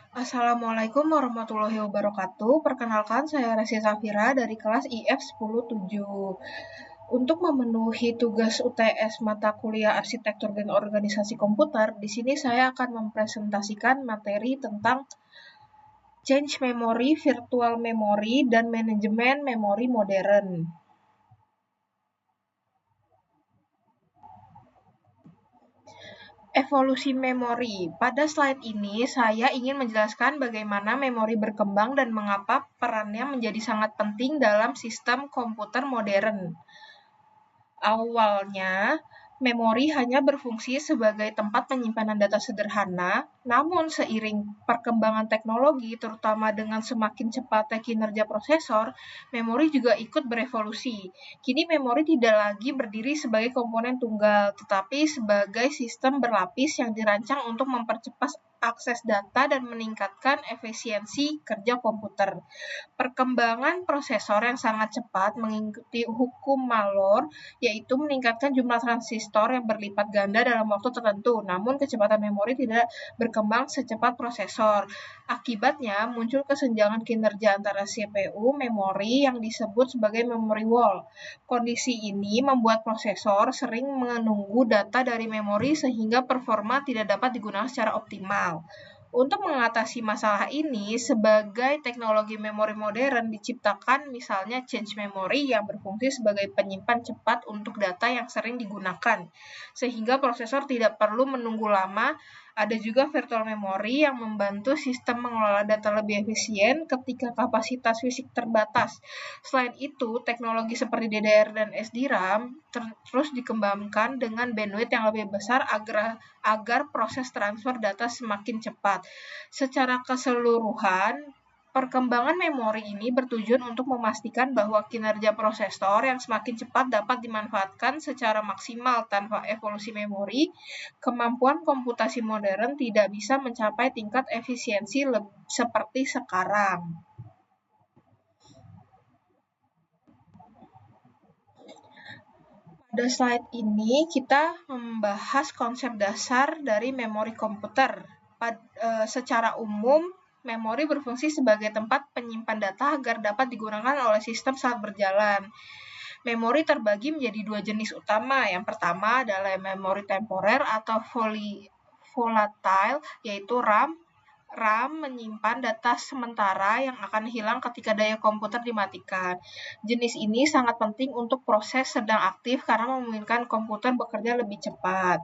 Assalamualaikum warahmatullahi wabarakatuh. Perkenalkan, saya Resi Safira dari kelas IF 107. Untuk memenuhi tugas UTS mata kuliah Arsitektur dan Organisasi Komputer, di sini saya akan mempresentasikan materi tentang change memory, virtual memory, dan manajemen memori modern. Evolusi memori. Pada slide ini, saya ingin menjelaskan bagaimana memori berkembang dan mengapa perannya menjadi sangat penting dalam sistem komputer modern. Awalnya, memori hanya berfungsi sebagai tempat penyimpanan data sederhana, namun seiring perkembangan teknologi, terutama dengan semakin cepatnya kinerja prosesor, memori juga ikut berevolusi. Kini memori tidak lagi berdiri sebagai komponen tunggal, tetapi sebagai sistem berlapis yang dirancang untuk mempercepat akses data dan meningkatkan efisiensi kerja komputer. Perkembangan prosesor yang sangat cepat mengikuti hukum Malor, yaitu meningkatkan jumlah transistor yang berlipat ganda dalam waktu tertentu, namun kecepatan memori tidak berkembang secepat prosesor. Akibatnya, muncul kesenjangan kinerja antara CPU, memori yang disebut sebagai memory wall. Kondisi ini membuat prosesor sering menunggu data dari memori sehingga performa tidak dapat digunakan secara optimal. Untuk mengatasi masalah ini, sebagai teknologi memori modern diciptakan misalnya change memory yang berfungsi sebagai penyimpan cepat untuk data yang sering digunakan, sehingga prosesor tidak perlu menunggu lama. Ada juga virtual memory yang membantu sistem mengelola data lebih efisien ketika kapasitas fisik terbatas. Selain itu, teknologi seperti DDR dan SDRAM terus dikembangkan dengan bandwidth yang lebih besar agar proses transfer data semakin cepat. Secara keseluruhan, perkembangan memori ini bertujuan untuk memastikan bahwa kinerja prosesor yang semakin cepat dapat dimanfaatkan secara maksimal tanpa evolusi memori. Kemampuan komputasi modern tidak bisa mencapai tingkat efisiensi seperti sekarang. Pada slide ini kita membahas konsep dasar dari memori komputer. Secara umum, memori berfungsi sebagai tempat penyimpan data agar dapat digunakan oleh sistem saat berjalan. Memori terbagi menjadi dua jenis utama. Yang pertama adalah memori temporer atau volatile, yaitu RAM. RAM menyimpan data sementara yang akan hilang ketika daya komputer dimatikan. Jenis ini sangat penting untuk proses sedang aktif karena memungkinkan komputer bekerja lebih cepat.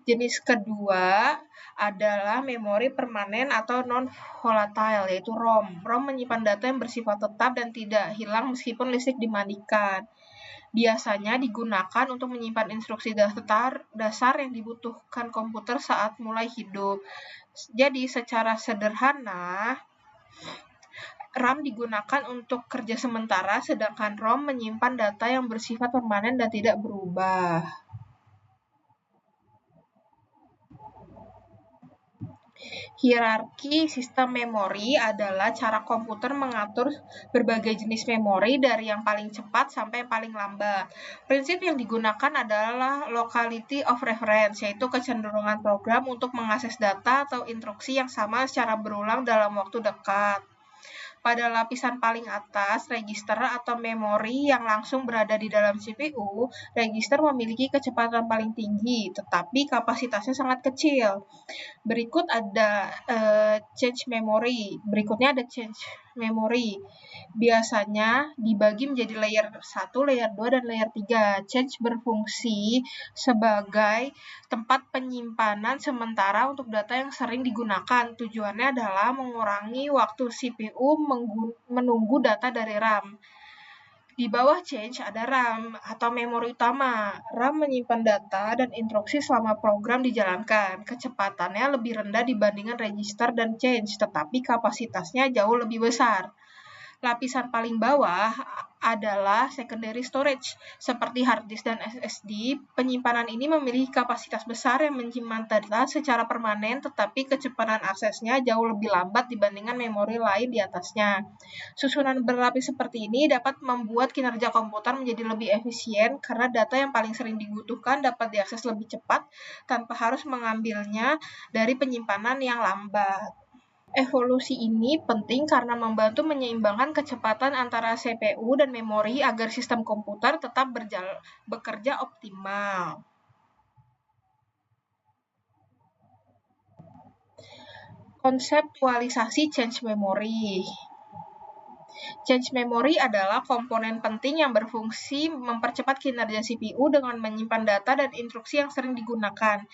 Jenis kedua adalah memori permanen atau non-volatile, yaitu ROM. ROM menyimpan data yang bersifat tetap dan tidak hilang meskipun listrik dimatikan. Biasanya digunakan untuk menyimpan instruksi dasar yang dibutuhkan komputer saat mulai hidup. Jadi secara sederhana, RAM digunakan untuk kerja sementara, sedangkan ROM menyimpan data yang bersifat permanen dan tidak berubah. Hierarki sistem memori adalah cara komputer mengatur berbagai jenis memori dari yang paling cepat sampai yang paling lambat. Prinsip yang digunakan adalah locality of reference, yaitu kecenderungan program untuk mengakses data atau instruksi yang sama secara berulang dalam waktu dekat. Pada lapisan paling atas, register atau memori yang langsung berada di dalam CPU, register memiliki kecepatan paling tinggi, tetapi kapasitasnya sangat kecil. Berikut ada change memory. Berikutnya ada change memory. Biasanya dibagi menjadi layer 1, layer 2, dan layer 3. Change berfungsi sebagai tempat penyimpanan sementara untuk data yang sering digunakan. Tujuannya adalah mengurangi waktu CPU menunggu data dari RAM. Di bawah change ada RAM atau memori utama. RAM menyimpan data dan instruksi selama program dijalankan. Kecepatannya lebih rendah dibandingkan register dan change, tetapi kapasitasnya jauh lebih besar. Lapisan paling bawah adalah secondary storage, seperti hard disk dan SSD. Penyimpanan ini memiliki kapasitas besar yang menyimpan data secara permanen, tetapi kecepatan aksesnya jauh lebih lambat dibandingkan memori lain di atasnya. Susunan berlapis seperti ini dapat membuat kinerja komputer menjadi lebih efisien karena data yang paling sering dibutuhkan dapat diakses lebih cepat tanpa harus mengambilnya dari penyimpanan yang lambat. Evolusi ini penting karena membantu menyeimbangkan kecepatan antara CPU dan memori agar sistem komputer tetap bekerja optimal. Konseptualisasi change memory. Change memory adalah komponen penting yang berfungsi mempercepat kinerja CPU dengan menyimpan data dan instruksi yang sering digunakan.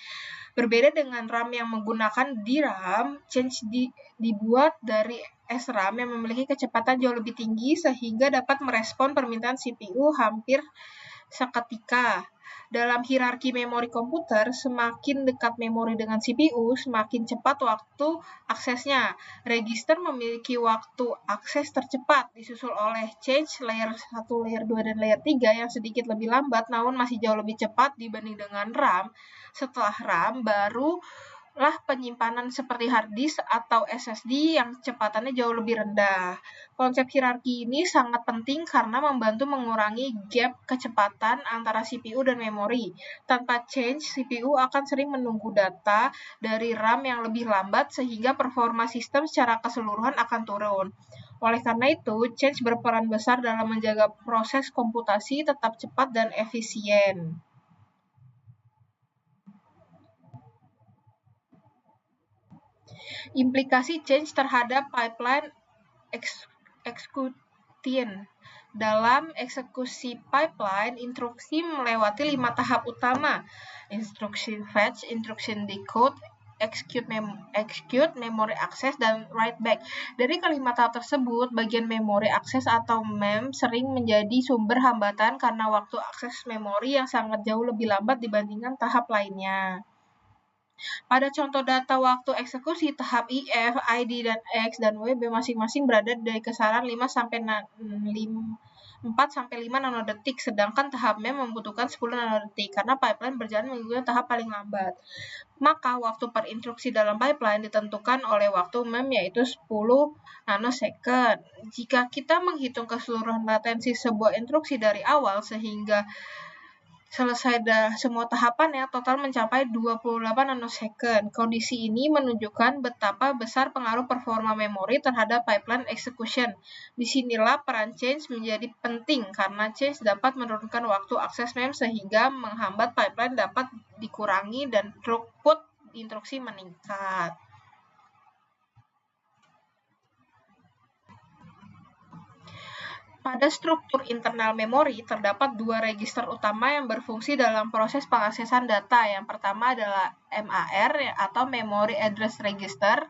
Berbeda dengan RAM yang menggunakan DRAM, change dibuat dari SRAM yang memiliki kecepatan jauh lebih tinggi sehingga dapat merespon permintaan CPU hampir seketika. Dalam hierarki memori komputer, semakin dekat memori dengan CPU, semakin cepat waktu aksesnya. Register memiliki waktu akses tercepat, disusul oleh change layer 1, layer 2, dan layer 3 yang sedikit lebih lambat namun masih jauh lebih cepat dibanding dengan RAM. Setelah RAM, barulah penyimpanan seperti hard disk atau SSD yang kecepatannya jauh lebih rendah. Konsep hierarki ini sangat penting karena membantu mengurangi gap kecepatan antara CPU dan memori. Tanpa change, CPU akan sering menunggu data dari RAM yang lebih lambat sehingga performa sistem secara keseluruhan akan turun. Oleh karena itu, change berperan besar dalam menjaga proses komputasi tetap cepat dan efisien. Implikasi change terhadap pipeline execution. Dalam eksekusi pipeline, instruksi melewati 5 tahap utama: instruksi fetch, instruksi decode, execute, memory access, dan write back. Dari kelima tahap tersebut, bagian memory access atau MEM sering menjadi sumber hambatan karena waktu akses memori yang sangat jauh lebih lambat dibandingkan tahap lainnya. Pada contoh data waktu eksekusi, tahap IF, ID, dan X, dan WB masing-masing berada dari kisaran 4-5 nanodetik, sedangkan tahap MEM membutuhkan 10 nanodetik karena pipeline berjalan mengikuti tahap paling lambat. Maka waktu per instruksi dalam pipeline ditentukan oleh waktu MEM yaitu 10 nanosecond. Jika kita menghitung keseluruhan latensi sebuah instruksi dari awal sehingga selesai semua tahapannya, total mencapai 28 nanosecond. Kondisi ini menunjukkan betapa besar pengaruh performa memori terhadap pipeline execution. Disinilah peran change menjadi penting karena change dapat menurunkan waktu akses MEM sehingga menghambat pipeline dapat dikurangi dan throughput instruksi meningkat. Pada struktur internal memori, terdapat dua register utama yang berfungsi dalam proses pengaksesan data. Yang pertama adalah MAR atau Memory Address Register.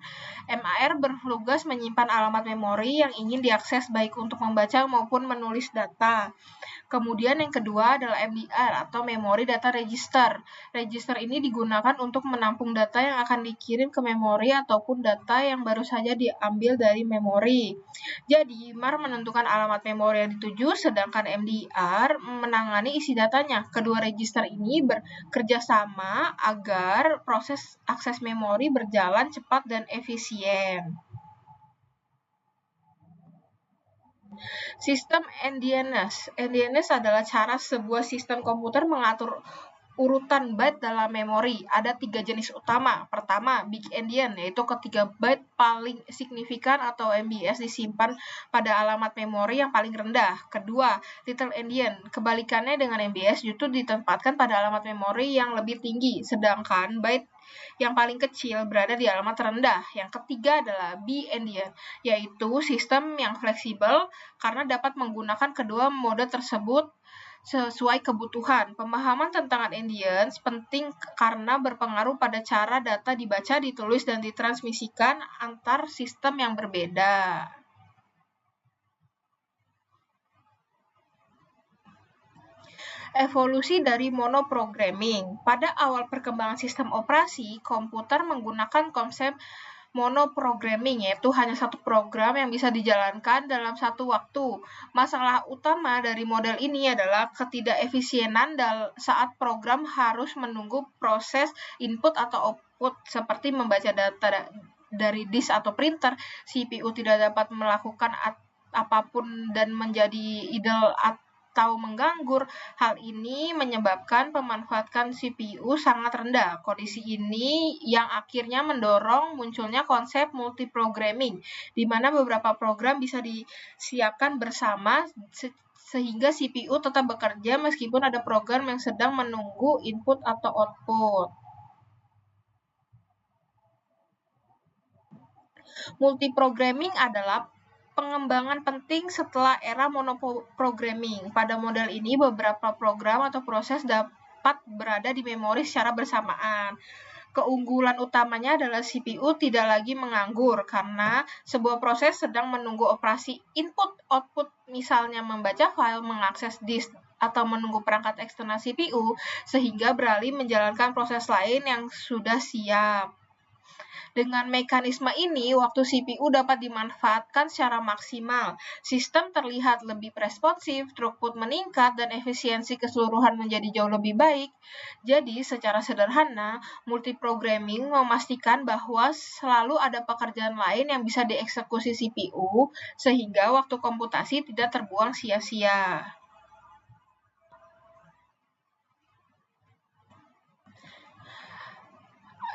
MAR bertugas menyimpan alamat memori yang ingin diakses baik untuk membaca maupun menulis data. Kemudian yang kedua adalah MDR atau Memory Data Register. Register ini digunakan untuk menampung data yang akan dikirim ke memori ataupun data yang baru saja diambil dari memori. Jadi, MAR menentukan alamat memori yang dituju, sedangkan MDR menangani isi datanya. Kedua register ini bekerja sama agar proses akses memori berjalan cepat dan efisien. Sistem endianness. Endianness adalah cara sebuah sistem komputer mengatur urutan byte dalam memori. Ada 3 jenis utama. Pertama, big endian, yaitu ketiga byte paling signifikan atau MBS disimpan pada alamat memori yang paling rendah. Kedua, little endian, kebalikannya dengan MBS justru ditempatkan pada alamat memori yang lebih tinggi, sedangkan byte yang paling kecil berada di alamat rendah. Yang ketiga adalah B-endian, yaitu sistem yang fleksibel karena dapat menggunakan kedua mode tersebut sesuai kebutuhan. Pemahaman tentang endians penting karena berpengaruh pada cara data dibaca, ditulis, dan ditransmisikan antar sistem yang berbeda. Evolusi dari monoprogramming. Pada awal perkembangan sistem operasi, komputer menggunakan konsep monoprogramming, yaitu hanya satu program yang bisa dijalankan dalam satu waktu. Masalah utama dari model ini adalah ketidakefisienan saat program harus menunggu proses input atau output, seperti membaca data dari disk atau printer. CPU tidak dapat melakukan apapun dan menjadi idle atau mengganggu. Hal ini menyebabkan pemanfaatan CPU sangat rendah. Kondisi ini yang akhirnya mendorong munculnya konsep multiprogramming, di mana beberapa program bisa disiapkan bersama sehingga CPU tetap bekerja meskipun ada program yang sedang menunggu input atau output. Multiprogramming adalah pengembangan penting setelah era monoprogramming. Pada model ini, beberapa program atau proses dapat berada di memori secara bersamaan. Keunggulan utamanya adalah CPU tidak lagi menganggur karena sebuah proses sedang menunggu operasi input-output, misalnya membaca file, mengakses disk, atau menunggu perangkat eksternal CPU, sehingga beralih menjalankan proses lain yang sudah siap. Dengan mekanisme ini, waktu CPU dapat dimanfaatkan secara maksimal. Sistem terlihat lebih responsif, throughput meningkat, dan efisiensi keseluruhan menjadi jauh lebih baik. Jadi, secara sederhana, multiprogramming memastikan bahwa selalu ada pekerjaan lain yang bisa dieksekusi CPU, sehingga waktu komputasi tidak terbuang sia-sia.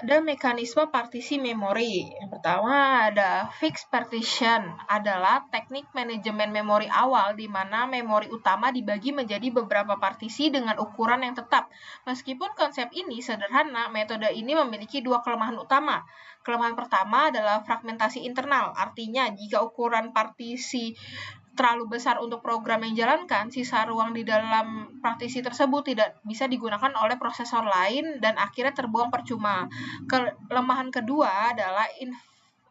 Ada mekanisme partisi memori. Yang pertama ada fixed partition, adalah teknik manajemen memori awal di mana memori utama dibagi menjadi beberapa partisi dengan ukuran yang tetap. Meskipun konsep ini sederhana, metode ini memiliki dua kelemahan utama. Kelemahan pertama adalah fragmentasi internal, artinya jika ukuran partisi terlalu besar untuk program yang dijalankan, sisa ruang di dalam partisi tersebut tidak bisa digunakan oleh prosesor lain dan akhirnya terbuang percuma. Kelemahan kedua adalah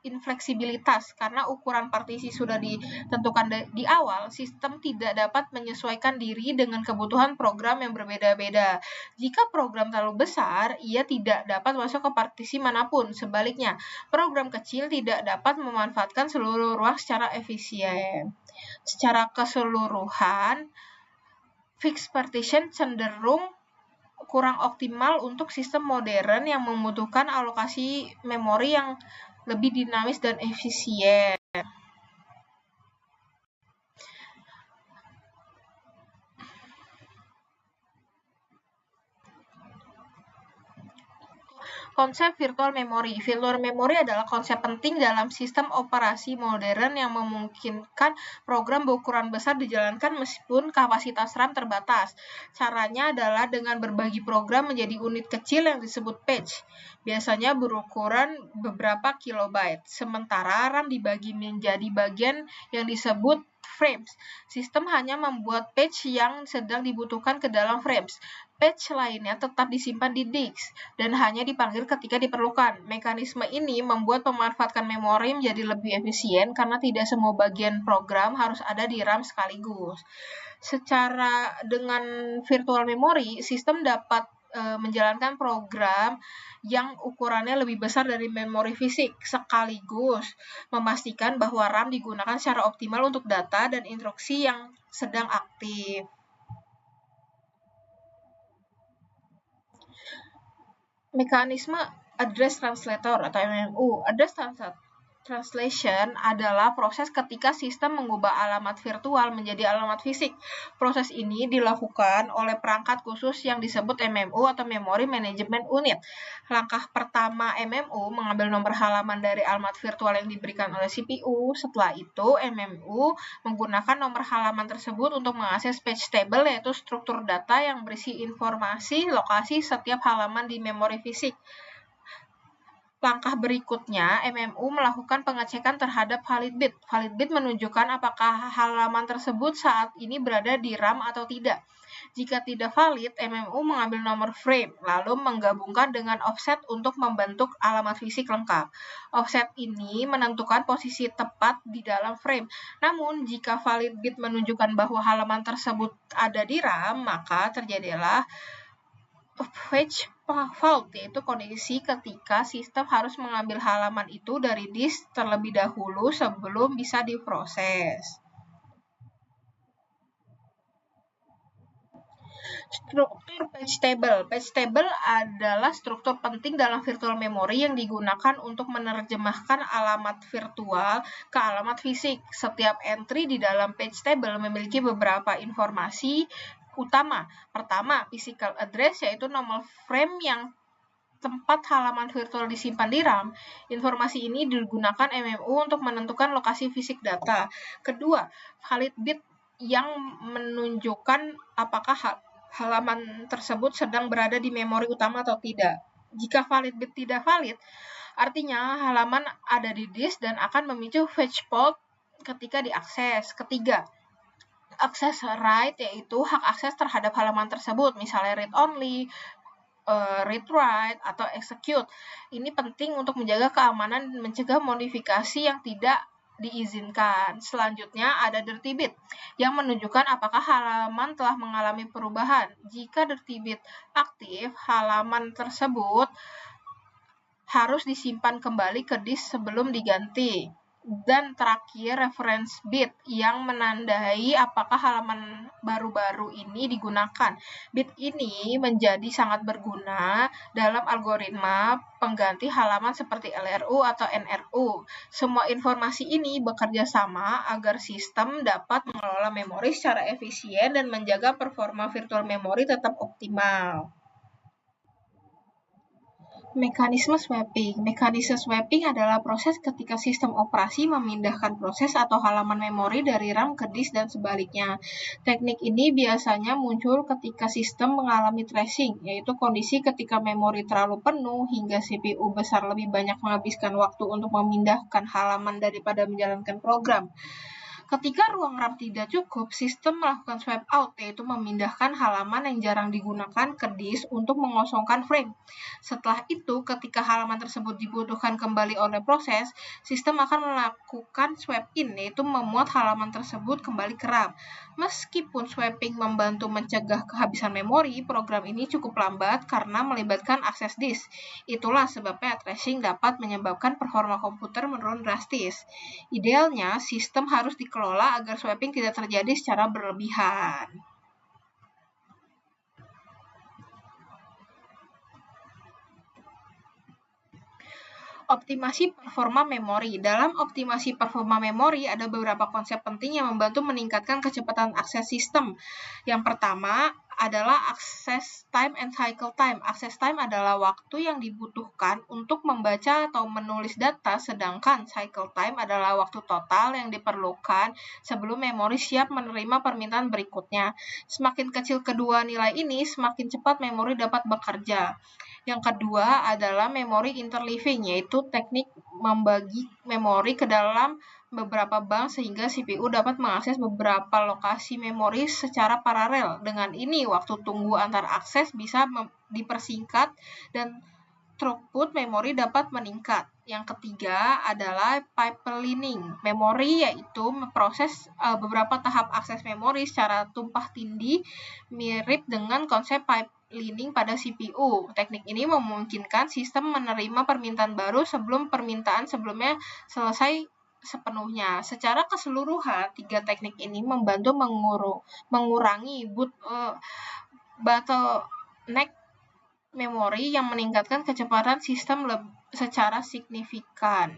infleksibilitas. Karena ukuran partisi sudah ditentukan di awal, sistem tidak dapat menyesuaikan diri dengan kebutuhan program yang berbeda-beda. Jika program terlalu besar, ia tidak dapat masuk ke partisi manapun. Sebaliknya, program kecil tidak dapat memanfaatkan seluruh ruang secara efisien. Secara keseluruhan, fixed partition cenderung kurang optimal untuk sistem modern yang membutuhkan alokasi memori yang lebih dinamis dan efisien. Konsep virtual memory. Virtual memory adalah konsep penting dalam sistem operasi modern yang memungkinkan program berukuran besar dijalankan meskipun kapasitas RAM terbatas. Caranya adalah dengan berbagi program menjadi unit kecil yang disebut patch, biasanya berukuran beberapa kilobyte. Sementara RAM dibagi menjadi bagian yang disebut frames. Sistem hanya membuat patch yang sedang dibutuhkan ke dalam frames. Patch lainnya tetap disimpan di disk dan hanya dipanggil ketika diperlukan. Mekanisme ini membuat pemanfaatan memori menjadi lebih efisien karena tidak semua bagian program harus ada di RAM sekaligus. Secara dengan virtual memory, sistem dapat menjalankan program yang ukurannya lebih besar dari memori fisik, sekaligus memastikan bahwa RAM digunakan secara optimal untuk data dan instruksi yang sedang aktif. Mekanisme address translator atau MMU. Address translation adalah proses ketika sistem mengubah alamat virtual menjadi alamat fisik. Proses ini dilakukan oleh perangkat khusus yang disebut MMU atau Memory Management Unit. Langkah pertama MMU mengambil nomor halaman dari alamat virtual yang diberikan oleh CPU. Setelah itu, MMU menggunakan nomor halaman tersebut untuk mengakses page table, yaitu struktur data yang berisi informasi lokasi setiap halaman di memori fisik. Langkah berikutnya, MMU melakukan pengecekan terhadap valid bit. Valid bit menunjukkan apakah halaman tersebut saat ini berada di RAM atau tidak. Jika tidak valid, MMU mengambil nomor frame, lalu menggabungkan dengan offset untuk membentuk alamat fisik lengkap. Offset ini menentukan posisi tepat di dalam frame. Namun, jika valid bit menunjukkan bahwa halaman tersebut ada di RAM, maka terjadilah page fault, yaitu kondisi ketika sistem harus mengambil halaman itu dari disk terlebih dahulu sebelum bisa diproses. Struktur page table. Page table adalah struktur penting dalam virtual memory yang digunakan untuk menerjemahkan alamat virtual ke alamat fisik. Setiap entry di dalam page table memiliki beberapa informasi utama. Pertama, physical address, yaitu nomor frame yang tempat halaman virtual disimpan di RAM. Informasi ini digunakan MMU untuk menentukan lokasi fisik data. Kedua, valid bit yang menunjukkan apakah halaman tersebut sedang berada di memori utama atau tidak. Jika valid bit tidak valid, artinya halaman ada di disk dan akan memicu fetch fault ketika diakses. Ketiga, access right, yaitu hak akses terhadap halaman tersebut, misalnya read only, read write, atau execute. Ini penting untuk menjaga keamanan dan mencegah modifikasi yang tidak diizinkan. Selanjutnya ada dirty bit yang menunjukkan apakah halaman telah mengalami perubahan. Jika dirty bit aktif, halaman tersebut harus disimpan kembali ke disk sebelum diganti. Dan terakhir, reference bit yang menandai apakah halaman baru-baru ini digunakan. Bit ini menjadi sangat berguna dalam algoritma pengganti halaman seperti LRU atau NRU. Semua informasi ini bekerja sama agar sistem dapat mengelola memori secara efisien dan menjaga performa virtual memory tetap optimal. Mekanisme swapping. Mekanisme swapping adalah proses ketika sistem operasi memindahkan proses atau halaman memori dari RAM ke disk dan sebaliknya. Teknik ini biasanya muncul ketika sistem mengalami thrashing, yaitu kondisi ketika memori terlalu penuh hingga CPU besar lebih banyak menghabiskan waktu untuk memindahkan halaman daripada menjalankan program. Ketika ruang RAM tidak cukup, sistem melakukan swap out, yaitu memindahkan halaman yang jarang digunakan ke disk untuk mengosongkan frame. Setelah itu, ketika halaman tersebut dibutuhkan kembali oleh proses, sistem akan melakukan swap in, yaitu memuat halaman tersebut kembali ke RAM. Meskipun swapping membantu mencegah kehabisan memori, program ini cukup lambat karena melibatkan akses disk. Itulah sebabnya thrashing dapat menyebabkan performa komputer menurun drastis. Idealnya, sistem harus dikelola agar swapping tidak terjadi secara berlebihan. Optimasi performa memori. Dalam optimasi performa memori, ada beberapa konsep penting yang membantu meningkatkan kecepatan akses sistem. Yang pertama adalah access time and cycle time. Access time adalah waktu yang dibutuhkan untuk membaca atau menulis data, sedangkan cycle time adalah waktu total yang diperlukan sebelum memori siap menerima permintaan berikutnya. Semakin kecil kedua nilai ini, semakin cepat memori dapat bekerja. Yang kedua adalah memory interleaving, yaitu teknik membagi memori ke dalam beberapa bank sehingga CPU dapat mengakses beberapa lokasi memori secara paralel. Dengan ini, waktu tunggu antar akses bisa dipersingkat dan throughput memori dapat meningkat. Yang ketiga adalah pipelining memori, yaitu proses beberapa tahap akses memori secara tumpah tindih, mirip dengan konsep pipelining pada CPU. Teknik ini memungkinkan sistem menerima permintaan baru sebelum permintaan sebelumnya selesai sepenuhnya. Secara keseluruhan, tiga teknik ini membantu mengurangi bottleneck memori yang meningkatkan kecepatan sistem secara signifikan.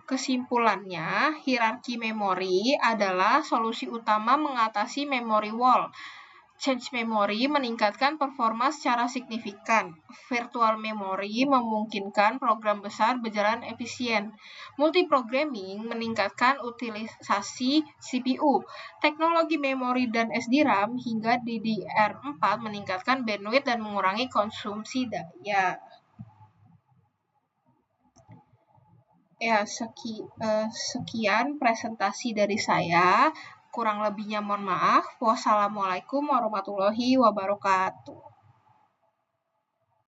Kesimpulannya, hierarki memori adalah solusi utama mengatasi memory wall. Change memory meningkatkan performa secara signifikan. Virtual memory memungkinkan program besar berjalan efisien. Multiprogramming meningkatkan utilisasi CPU. Teknologi memori dan SDRAM hingga DDR4 meningkatkan bandwidth dan mengurangi konsumsi daya. Ya, sekian presentasi dari saya. Kurang lebihnya mohon maaf. Wassalamualaikum warahmatullahi wabarakatuh.